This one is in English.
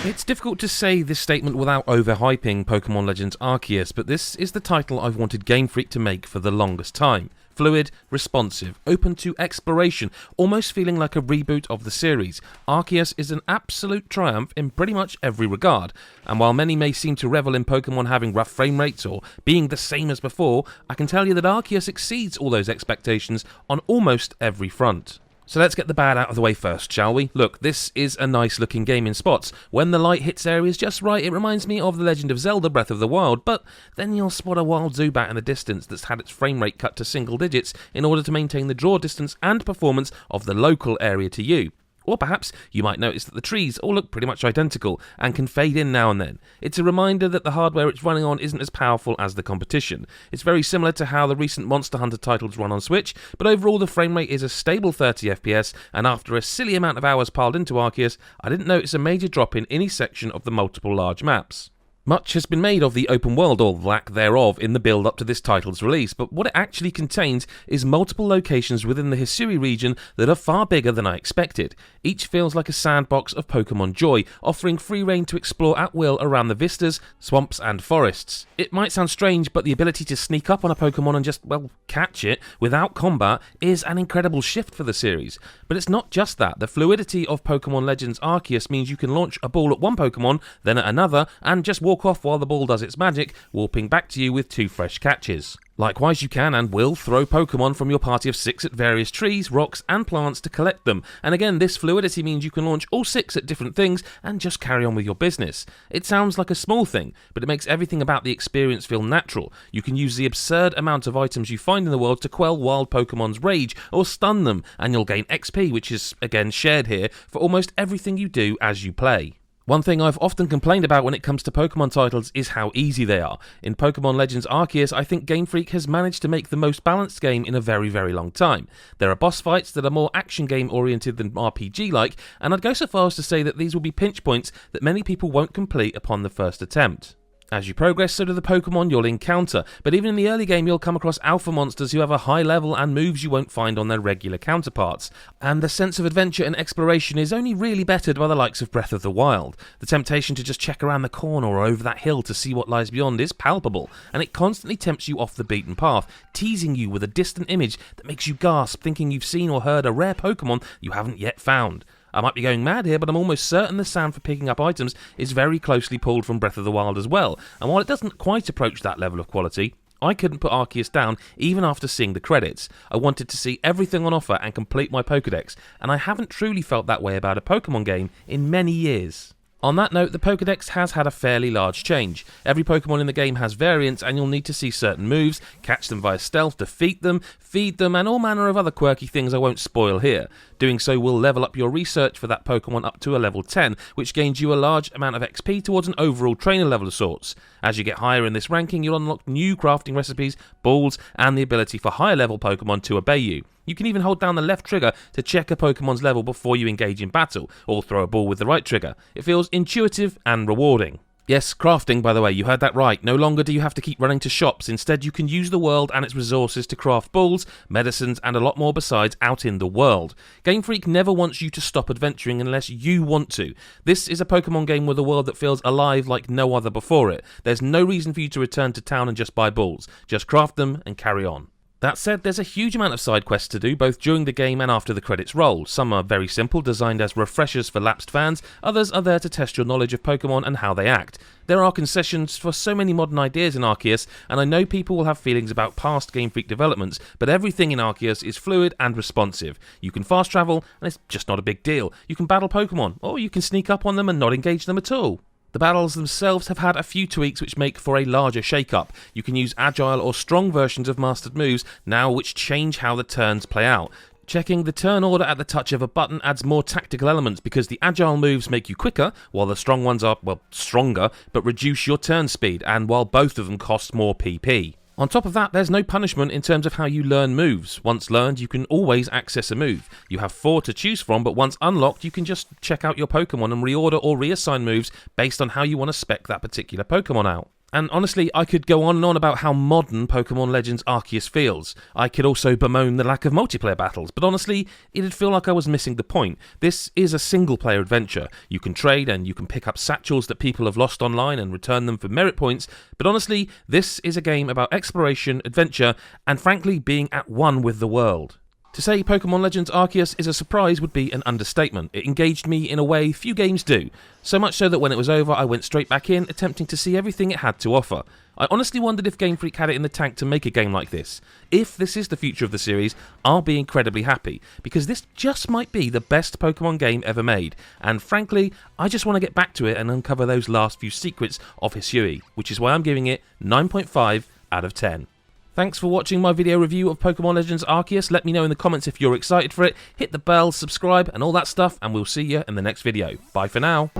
It's difficult to say this statement without overhyping Pokemon Legends Arceus, but this is the title I've wanted Game Freak to make for the longest time. Fluid, responsive, open to exploration, almost feeling like a reboot of the series. Arceus is an absolute triumph in pretty much every regard, and while many may seem to revel in Pokemon having rough frame rates or being the same as before, I can tell you that Arceus exceeds all those expectations on almost every front. So let's get the bad out of the way first, shall we? Look, this is a nice looking game in spots. When the light hits areas just right, it reminds me of The Legend of Zelda Breath of the Wild, but then you'll spot a wild Zubat in the distance that's had its frame rate cut to single digits in order to maintain the draw distance and performance of the local area to you. Or perhaps you might notice that the trees all look pretty much identical and can fade in now and then. It's a reminder that the hardware it's running on isn't as powerful as the competition. It's very similar to how the recent Monster Hunter titles run on Switch, but overall the frame rate is a stable 30 FPS, and after a silly amount of hours piled into Arceus, I didn't notice a major drop in any section of the multiple large maps. Much has been made of the open world, or lack thereof, in the build-up to this title's release, but what it actually contains is multiple locations within the Hisui region that are far bigger than I expected. Each feels like a sandbox of Pokemon joy, offering free reign to explore at will around the vistas, swamps and forests. It might sound strange, but the ability to sneak up on a Pokemon and just, well, catch it without combat is an incredible shift for the series. But it's not just that. The fluidity of Pokemon Legends Arceus means you can launch a ball at one Pokemon, then at another, and just walk off while the ball does its magic, warping back to you with 2 fresh catches. Likewise, you can and will throw Pokemon from your party of 6 at various trees, rocks and plants to collect them, and again this fluidity means you can launch all 6 at different things and just carry on with your business. It sounds like a small thing, but it makes everything about the experience feel natural. You can use the absurd amount of items you find in the world to quell wild Pokemon's rage or stun them, and you'll gain XP, which is again shared here, for almost everything you do as you play. One thing I've often complained about when it comes to Pokemon titles is how easy they are. In Pokemon Legends Arceus, I think Game Freak has managed to make the most balanced game in a very, very long time. There are boss fights that are more action game oriented than RPG-like, and I'd go so far as to say that these will be pinch points that many people won't complete upon the first attempt. As you progress, so do the Pokemon you'll encounter, but even in the early game you'll come across alpha monsters who have a high level and moves you won't find on their regular counterparts, and the sense of adventure and exploration is only really bettered by the likes of Breath of the Wild. The temptation to just check around the corner or over that hill to see what lies beyond is palpable, and it constantly tempts you off the beaten path, teasing you with a distant image that makes you gasp, thinking you've seen or heard a rare Pokemon you haven't yet found. I might be going mad here, but I'm almost certain the sound for picking up items is very closely pulled from Breath of the Wild as well, and while it doesn't quite approach that level of quality, I couldn't put Arceus down even after seeing the credits. I wanted to see everything on offer and complete my Pokedex, and I haven't truly felt that way about a Pokemon game in many years. On that note, the Pokedex has had a fairly large change. Every Pokemon in the game has variants, and you'll need to see certain moves, catch them via stealth, defeat them, feed them, and all manner of other quirky things I won't spoil here. Doing so will level up your research for that Pokemon up to a level 10, which gains you a large amount of XP towards an overall trainer level of sorts. As you get higher in this ranking, you'll unlock new crafting recipes, balls, and the ability for higher level Pokemon to obey you. You can even hold down the left trigger to check a Pokemon's level before you engage in battle, or throw a ball with the right trigger. It feels intuitive and rewarding. Yes, crafting, by the way, you heard that right. No longer do you have to keep running to shops. Instead, you can use the world and its resources to craft balls, medicines, and a lot more besides out in the world. Game Freak never wants you to stop adventuring unless you want to. This is a Pokemon game with a world that feels alive like no other before it. There's no reason for you to return to town and just buy balls. Just craft them and carry on. That said, there's a huge amount of side quests to do, both during the game and after the credits roll. Some are very simple, designed as refreshers for lapsed fans, others are there to test your knowledge of Pokemon and how they act. There are concessions for so many modern ideas in Arceus, and I know people will have feelings about past Game Freak developments, but everything in Arceus is fluid and responsive. You can fast travel, and it's just not a big deal. You can battle Pokemon, or you can sneak up on them and not engage them at all. The battles themselves have had a few tweaks which make for a larger shake-up. You can use agile or strong versions of mastered moves now which change how the turns play out. Checking the turn order at the touch of a button adds more tactical elements because the agile moves make you quicker, while the strong ones are, well, stronger, but reduce your turn speed, and while both of them cost more PP. On top of that, there's no punishment in terms of how you learn moves. Once learned, you can always access a move. You have 4 to choose from, but once unlocked, you can just check out your Pokemon and reorder or reassign moves based on how you want to spec that particular Pokemon out. And honestly, I could go on and on about how modern Pokemon Legends Arceus feels. I could also bemoan the lack of multiplayer battles, but honestly, it'd feel like I was missing the point. This is a single-player adventure. You can trade and you can pick up satchels that people have lost online and return them for merit points, but honestly, this is a game about exploration, adventure, and frankly, being at one with the world. To say Pokemon Legends Arceus is a surprise would be an understatement. It engaged me in a way few games do, so much so that when it was over I went straight back in, attempting to see everything it had to offer. I honestly wondered if Game Freak had it in the tank to make a game like this. If this is the future of the series, I'll be incredibly happy, because this just might be the best Pokemon game ever made, and frankly, I just want to get back to it and uncover those last few secrets of Hisui, which is why I'm giving it 9.5 out of 10. Thanks for watching my video review of Pokemon Legends Arceus. Let me know in the comments if you're excited for it. Hit the bell, subscribe and all that stuff, and we'll see you in the next video. Bye for now.